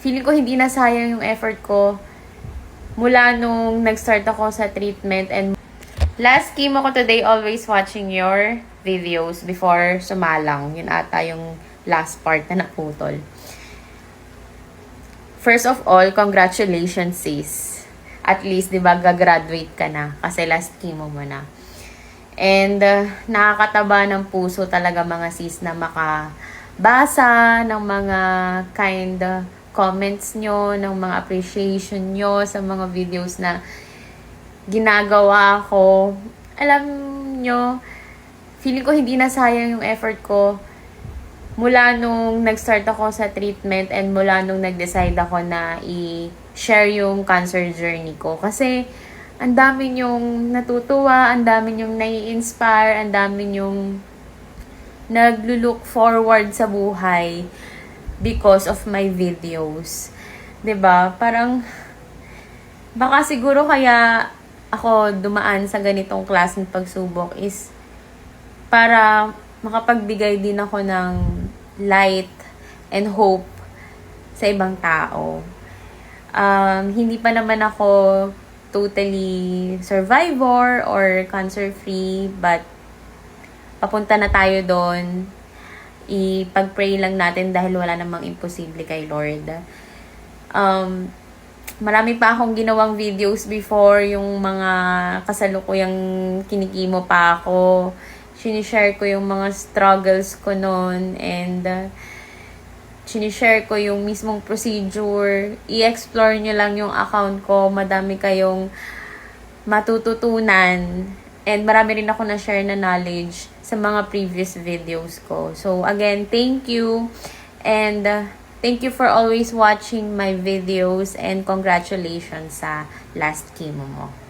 feeling ko hindi nasayang yung effort ko mula nung nag-start ako sa treatment. And last chemo ko today, always watching your videos before sumalang. Yun ata yung last part na naputol. First of all, congratulations sis. At least, di ba, gagraduate ka na kasi last chemo mo na. And nakakataba ng puso talaga mga sis na makabasa ng mga kind comments nyo, ng mga appreciation nyo sa mga videos na ginagawa ko. Alam nyo, feeling ko hindi nasayang yung effort ko mula nung nag-start ako sa treatment and mula nung nag-decide ako na i-share yung cancer journey ko. Kasi ang dami nyong natutuwa, ang dami nyong nai-inspire, ang dami nyong naglo-look forward sa buhay because of my videos. 'Di ba? Parang baka siguro kaya ako dumaan sa ganitong klaseng pagsubok is para makapagbigay din ako ng light and hope sa ibang tao. Hindi pa naman ako totally survivor or cancer-free, but papunta na tayo doon. Ipag-pray lang natin dahil wala namang imposible kay Lord. Marami pa akong ginawang videos before, yung mga kasalukuyang kinikimo pa ako. Sinishare ko yung mga struggles ko noon and sinishare ko yung mismong procedure. I-explore nyo lang yung account ko. Madami kayong matututunan. And marami rin ako na-share na knowledge sa mga previous videos ko. So, again, thank you. And thank you for always watching my videos. And congratulations sa last chemo mo.